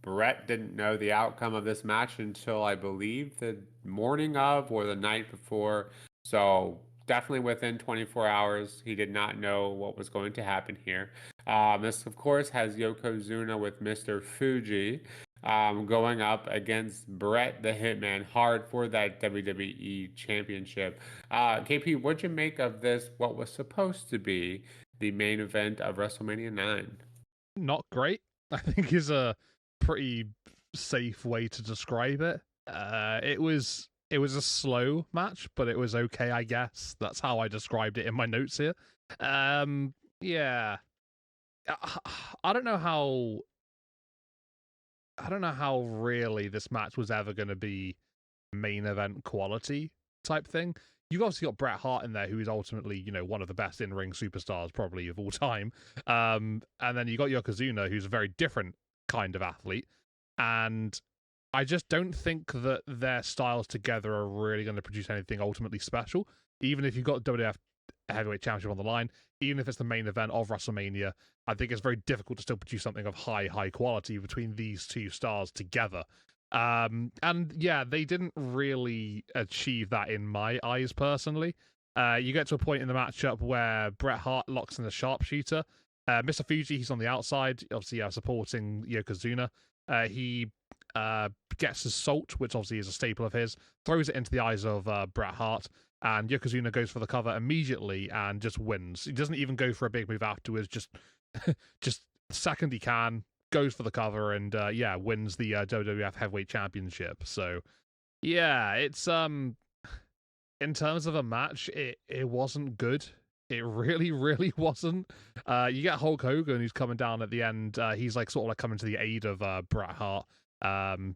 Bret didn't know the outcome of this match until, I believe, the morning of or the night before. So definitely within 24 hours, he did not know what was going to happen here. This, of course, has Yokozuna with Mr. Fuji going up against Bret the Hitman Hart for that WWE Championship. KP, what'd you make of this? What was supposed to be the main event of WrestleMania 9. Not great, I think, is a pretty safe way to describe it. It was a slow match, but it was okay, I guess. That's how I described it in my notes here. Yeah. I don't know how really this match was ever going to be main event quality type thing. You've obviously got Bret Hart in there, who is ultimately, one of the best in-ring superstars probably of all time. And then you got Yokozuna, who's a very different kind of athlete. And I just don't think that their styles together are really going to produce anything ultimately special. Even if you've got WWF Heavyweight Championship on the line, even if it's the main event of WrestleMania, I think it's very difficult to still produce something of high quality between these two stars together. And yeah, they didn't really achieve that in my eyes personally. You get to a point in the matchup where Bret Hart locks in the sharpshooter. Mr. Fuji, he's on the outside, obviously supporting Yokozuna. He gets his salt, which obviously is a staple of his, throws it into the eyes of Bret Hart, and Yokozuna goes for the cover immediately and just wins. He doesn't even go for a big move afterwards, just second he can, goes for the cover and wins the WWF Heavyweight Championship. So yeah, it's in terms of a match, it wasn't good. It really wasn't. You get Hulk Hogan, who's coming down at the end. He's like sort of like coming to the aid of Bret Hart.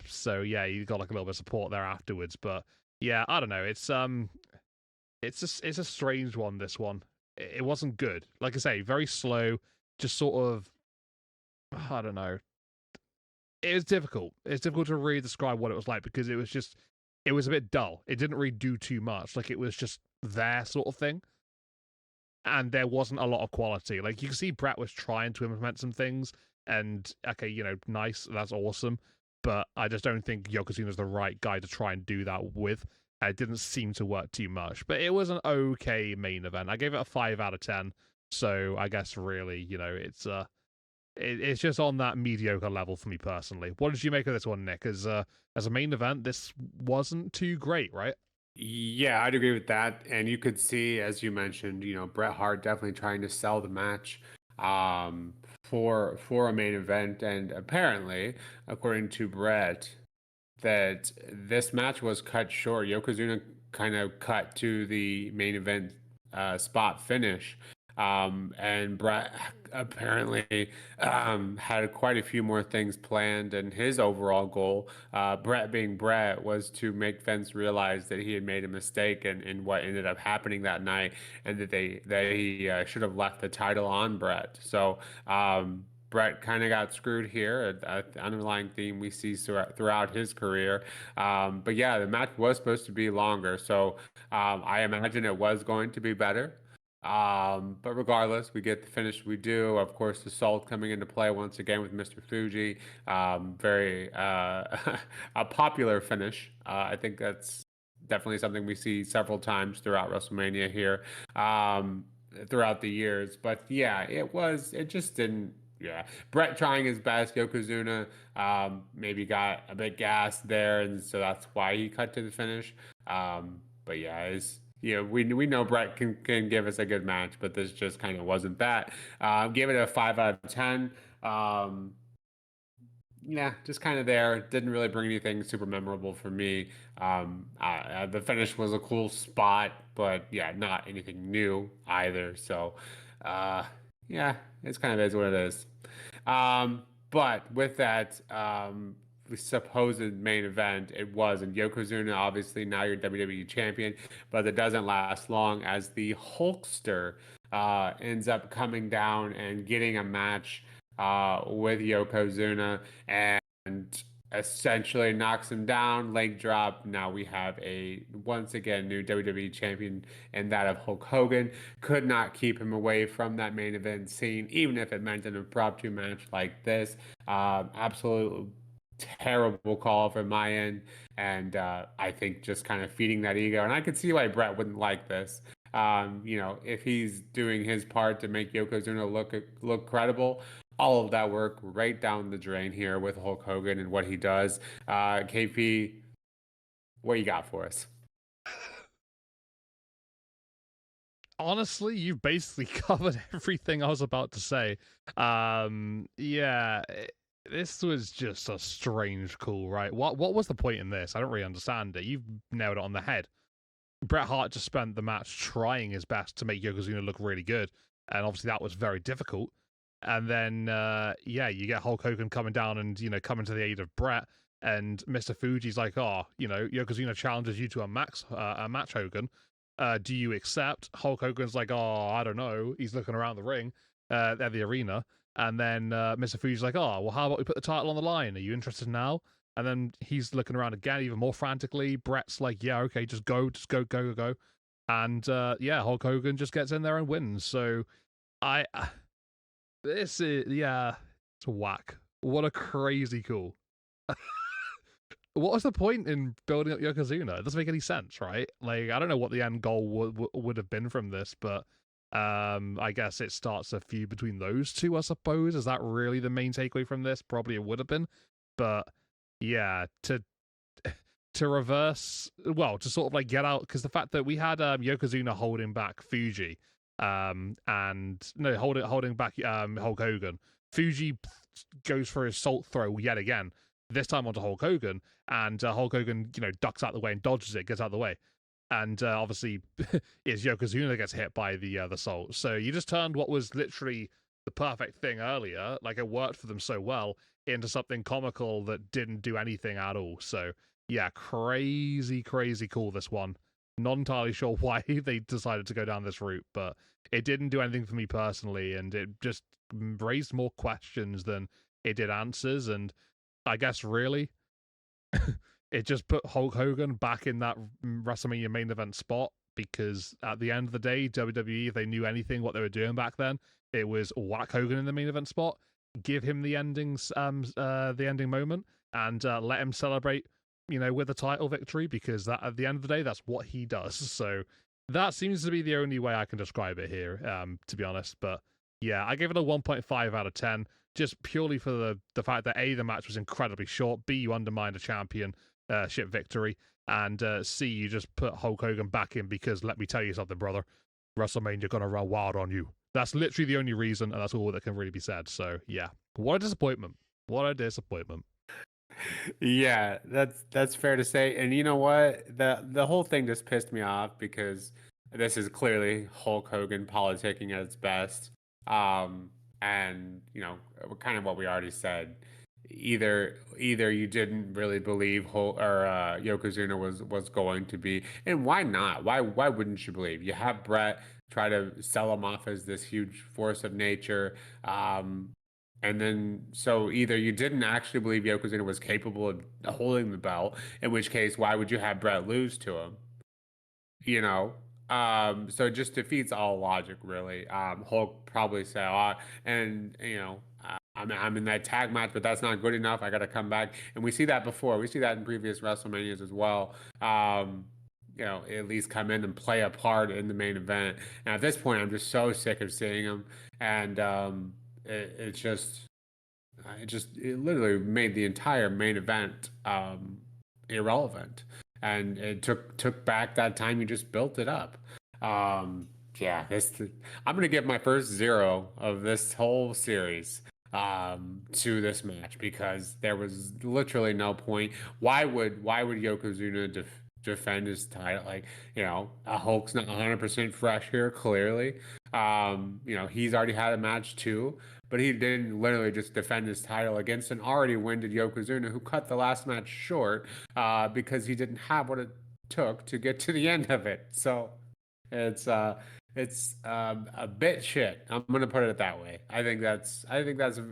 So yeah, you got like a little bit of support there afterwards. But yeah, I don't know. It's a strange one. This one, it wasn't good. Like I say, very slow. Just sort of, I don't know. It was difficult. It's difficult to really describe what it was like because it was a bit dull. It didn't really do too much. Like it was just there sort of thing. And there wasn't a lot of quality. Like you can see Bret was trying to implement some things and okay, nice, that's awesome. But I just don't think Yokozuna's the right guy to try and do that with. It didn't seem to work too much. But it was an okay main event. I gave it a 5 out of 10. So I guess really, it's just on that mediocre level for me personally. What did you make of this one, Nick? As a main event, this wasn't too great, right? Yeah, I'd agree with that. And you could see, as you mentioned, Bret Hart definitely trying to sell the match for a main event. And apparently, according to Bret, that this match was cut short. Yokozuna kind of cut to the main event spot finish. And Bret apparently had quite a few more things planned, and his overall goal, Bret being Bret, was to make Vince realize that he had made a mistake in what ended up happening that night, and that he should have left the title on Bret. So Bret kind of got screwed here, an underlying theme we see throughout his career. But yeah, the match was supposed to be longer, so I imagine it was going to be better. But regardless, we get the finish we do. Of course, the salt coming into play once again with Mr. Fuji. Very a popular finish. I think that's definitely something we see several times throughout WrestleMania here, throughout the years. But yeah, it just didn't. Yeah, Bret trying his best. Yokozuna maybe got a bit gassed there, and so that's why he cut to the finish. But yeah, we know Bret can give us a good match, but this just kind of wasn't that. Gave it a 5 out of 10. Yeah, just kind of there. Didn't really bring anything super memorable for me. The finish was a cool spot, but yeah, not anything new either. So, yeah, it's kind of is what it is. But with that, supposed main event, it was. And Yokozuna, obviously, now you're WWE champion, but it doesn't last long as the Hulkster ends up coming down and getting a match with Yokozuna and essentially knocks him down, leg drop. Now we have a once again new WWE champion, and that of Hulk Hogan. Could not keep him away from that main event scene, even if it meant an impromptu match like this. Absolute terrible call from my end, and I think just kind of feeding that ego. And I could see why Bret wouldn't like this. If he's doing his part to make Yokozuna look credible, all of that work right down the drain here with Hulk Hogan and what he does. KP, what you got for us? honestly, you've basically covered everything I was about to say. Yeah, this was just a strange call, right? What was the point in this? I don't really understand it. You've nailed it on the head. Bret Hart just spent the match trying his best to make Yokozuna look really good, and obviously that was very difficult. And then, yeah, you get Hulk Hogan coming down and coming to the aid of Bret, and Mr. Fuji's like, "Oh, Yokozuna challenges you to a match, Hogan. Do you accept?" Hulk Hogan's like, "Oh, I don't know." He's looking around the ring, at the arena, and then Mr. Fuji's like, "Oh, well, how about we put the title on the line? Are you interested now?" And then he's looking around again, even more frantically. Bret's like, "Yeah, okay, just go, go." And yeah, Hulk Hogan just gets in there and wins. So I, this is, yeah, it's whack. What a crazy call. What was the point in building up Yokozuna? It doesn't make any sense, right? Like, I don't know what the end goal would have been from this, but I guess it starts a feud between those two, I suppose. Is that really the main takeaway from this? Probably it would have been. But yeah, to reverse, well, to sort of like get out, because the fact that we had Yokozuna holding back Fuji, and no, holding back Hulk Hogan. Fuji goes for his salt throw yet again, this time onto Hulk Hogan, and Hulk Hogan, ducks out the way and dodges it, gets out the way. And obviously, it's Yokozuna that gets hit by the salt. So you just turned what was literally the perfect thing earlier, like it worked for them so well, into something comical that didn't do anything at all. So yeah, crazy, crazy cool, this one. Not entirely sure why they decided to go down this route, but it didn't do anything for me personally, and it just raised more questions than it did answers. And I guess really, it just put Hulk Hogan back in that WrestleMania main event spot, because at the end of the day, WWE, if they knew anything what they were doing back then, it was whack Hogan in the main event spot, give him the ending moment, and let him celebrate, with a title victory, because that at the end of the day, that's what he does. So that seems to be the only way I can describe it here, to be honest. But yeah, I gave it a 1.5 out of 10, just purely for the fact that A, the match was incredibly short, B, you undermined a championship victory, and C, you just put Hulk Hogan back in because, let me tell you something, brother, WrestleMania gonna run wild on you. That's literally the only reason, and that's all that can really be said. So yeah, what a disappointment. What a disappointment. Yeah, that's fair to say. And you know what? The whole thing just pissed me off because this is clearly Hulk Hogan politicking at its best. And kind of what we already said. Either you didn't really believe Hulk or Yokozuna was going to be, and why not? Why wouldn't you believe? You have Bret try to sell him off as this huge force of nature. And then, so either you didn't actually believe Yokozuna was capable of holding the belt, in which case, why would you have Bret lose to him? You know, so it just defeats all logic, really. Hulk probably say, "Oh," and I'm in that tag match, but that's not good enough. I got to come back, and we see that before. We see that in previous WrestleManias as well. At least come in and play a part in the main event. And at this point, I'm just so sick of seeing him, and it literally made the entire main event irrelevant, and it took back that time you just built it up. Yeah, I'm gonna give my first 0 of this whole series to this match, because there was literally no point. Why would Yokozuna defend his title? Like, Hulk's not 100% fresh here, clearly. He's already had a match too, but he didn't literally just defend his title against an already winded Yokozuna who cut the last match short because he didn't have what it took to get to the end of it. So it's a bit shit. I'm gonna put it that way. I think that's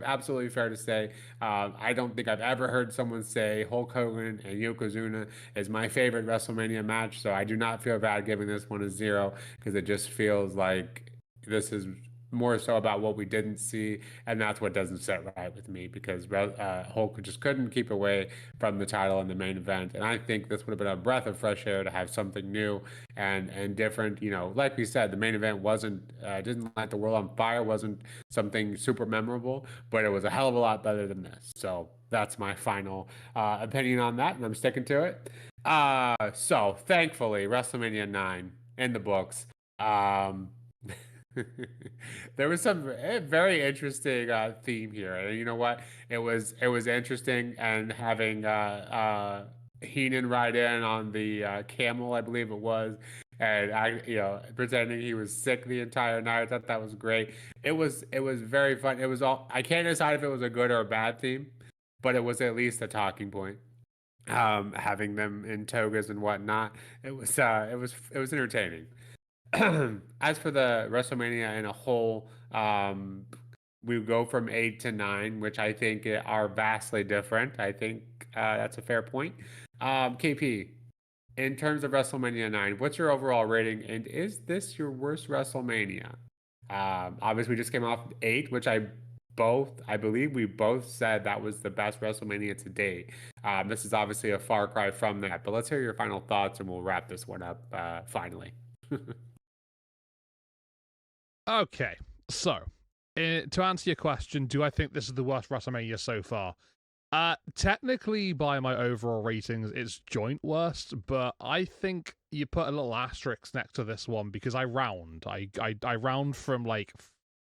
absolutely fair to say. I don't think I've ever heard someone say Hulk Hogan and Yokozuna is my favorite WrestleMania match. So I do not feel bad giving this one a 0, because it just feels like this is more so about what we didn't see, and that's what doesn't sit right with me, because Hulk just couldn't keep away from the title in the main event, and I think this would have been a breath of fresh air to have something new and different. Like we said, the main event wasn't didn't light the world on fire, wasn't something super memorable, but it was a hell of a lot better than this. So that's my final opinion on that, and I'm sticking to it. So thankfully, WrestleMania 9 in the books. Um, there was some very interesting theme here, and you know what? It was interesting, and having Heenan ride in on the camel, I believe it was, and pretending he was sick the entire night. I thought that was great. It was very fun. It was all I can't decide if it was a good or a bad theme, but it was at least a talking point. Having them in togas and whatnot, it was entertaining. As for the WrestleMania in a whole, we go from 8 to 9, which I think are vastly different. I think that's a fair point. KP, in terms of WrestleMania 9, what's your overall rating, and is this your worst WrestleMania? Obviously, we just came off 8, which I believe we both said that was the best WrestleMania to date. This is obviously a far cry from that, but let's hear your final thoughts, and we'll wrap this one up finally. Okay, so to answer your question, do I think this is the worst WrestleMania so far? Technically, by my overall ratings, it's joint worst, but I think you put a little asterisk next to this one because I round. I round from, like,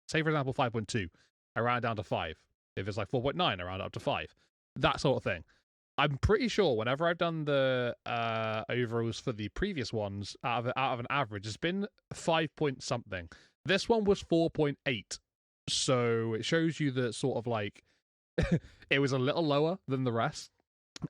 say for example 5.2, I round it down to 5. If it's like 4.9, I round it up to 5. That sort of thing. I'm pretty sure whenever I've done the overalls for the previous ones, out of an average, it's been 5 point something. This one was 4.8, so it shows you that sort of like it was a little lower than the rest,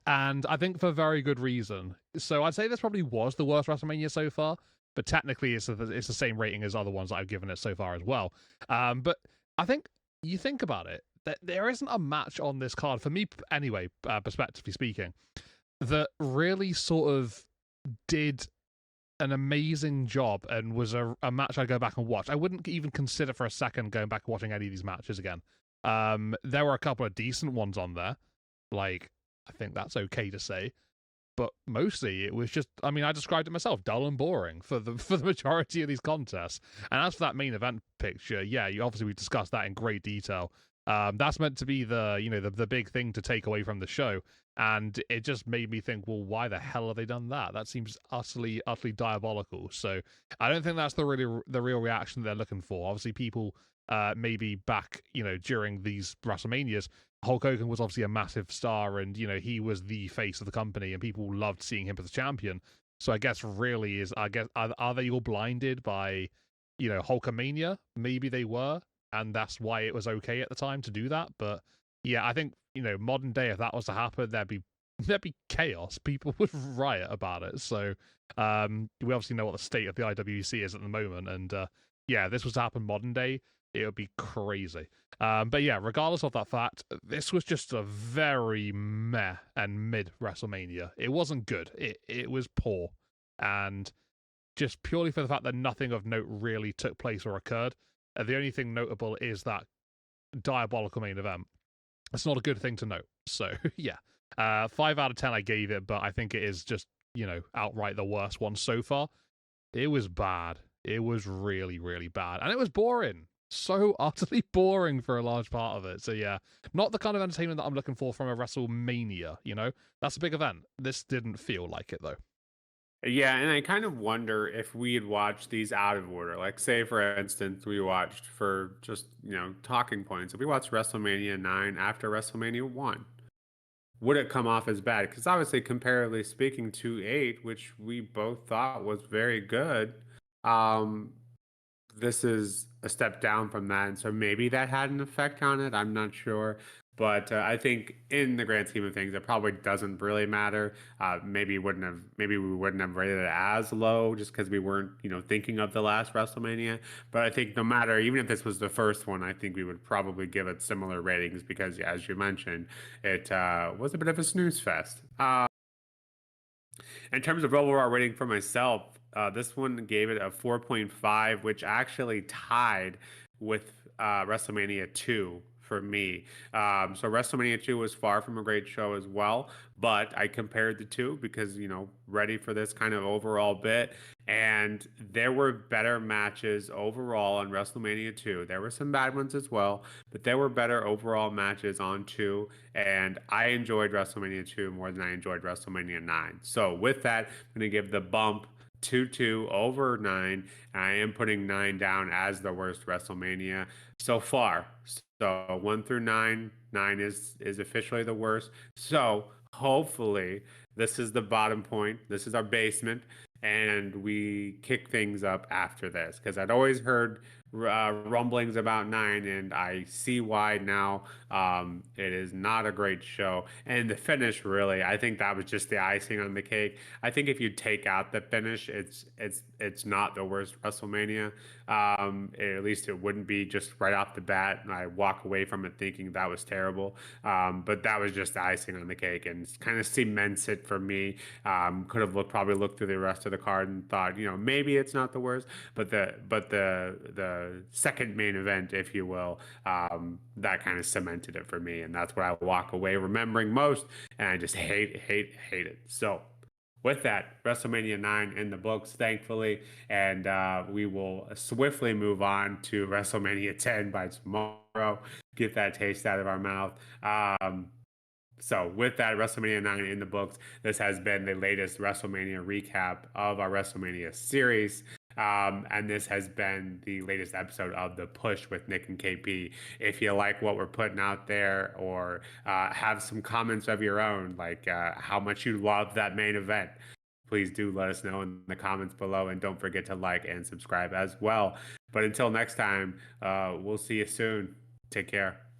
and I think for very good reason. So I'd say this probably was the worst WrestleMania so far, but technically it's the same rating as other ones that I've given it so far as well. But I think you think about it, that there isn't a match on this card, for me anyway, perspectively speaking, that really sort of did an amazing job and was a match I'd go back and watch. I wouldn't even consider for a second going back and watching any of these matches again. There were a couple of decent ones on there. Like, I think that's okay to say. But mostly it was just, I mean, I described it myself, dull and boring for the majority of these contests. And as for that main event picture, yeah, we discussed that in great detail. That's meant to be the big thing to take away from the show, and it just made me think, well, why the hell have they done that? That seems utterly diabolical. So I don't think that's the real reaction they're looking for. Obviously, people maybe back during these WrestleManias, Hulk Hogan was obviously a massive star, and he was the face of the company, and people loved seeing him as a champion. So I guess are they all blinded by Hulkamania? Maybe they were, and that's why it was okay at the time to do that. But yeah, I think modern day, if that was to happen, there'd be chaos. People would riot about it. So we obviously know what the state of the IWC is at the moment, and yeah, this was to happen modern day, it would be crazy. But yeah, regardless of that fact, this was just a very meh and mid WrestleMania. It wasn't good. It was poor, and just purely for the fact that nothing of note really took place or occurred. The only thing notable is that diabolical main event. It's not a good thing to note. So yeah, 5 out of 10 I gave it, but I think it is just outright the worst one so far. It was bad. It was really, really bad, and it was boring. So utterly boring for a large part of it. So yeah, not the kind of entertainment that I'm looking for from a WrestleMania. That's a big event. This didn't feel like it though. Yeah, and I kind of wonder if we had watched these out of order. Like, say, for instance, we watched for just, talking points. If we watched WrestleMania 9 after WrestleMania 1, would it come off as bad? Because obviously, comparatively speaking to 8, which we both thought was very good, um, this is a step down from that. And so maybe that had an effect on it. I'm not sure. But I think in the grand scheme of things, it probably doesn't really matter. Maybe we wouldn't have rated it as low just because we weren't, thinking of the last WrestleMania. But I think no matter, even if this was the first one, I think we would probably give it similar ratings because, as you mentioned, it was a bit of a snooze fest. In terms of overall rating for myself, this one gave it a 4.5, which actually tied with WrestleMania 2 for me. So WrestleMania 2 was far from a great show as well, but I compared the two because, ready for this kind of overall bit. And there were better matches overall on WrestleMania 2. There were some bad ones as well, but there were better overall matches on 2. And I enjoyed WrestleMania 2 more than I enjoyed WrestleMania 9. So with that, I'm going to give the bump 2-2 over 9, and I am putting 9 down as the worst WrestleMania so far. So 1 through 9, 9 is officially the worst. So hopefully this is the bottom point. This is our basement, and we kick things up after this because I'd always heard rumblings about 9, and I see why now. It is not a great show, and the finish really, I think that was just the icing on the cake. I think if you take out the finish, it's not the worst WrestleMania. At least it wouldn't be just right off the bat, and I walk away from it thinking that was terrible. But that was just the icing on the cake, and kind of cements it for me. Could have probably looked through the rest of the card and thought, maybe it's not the worst, but the second main event, if you will, that kind of cemented it for me, and that's what I walk away remembering most, and I just hate it. So with that, WrestleMania 9 in the books, thankfully, and we will swiftly move on to WrestleMania 10 by tomorrow. Get that taste out of our mouth. So with that, WrestleMania 9 in the books, this has been the latest WrestleMania recap of our WrestleMania series. And this has been the latest episode of The Push with Nick and KP. If you like what we're putting out there, or have some comments of your own, like how much you love that main event, please do let us know in the comments below. And don't forget to like and subscribe as well. But until next time, we'll see you soon. Take care.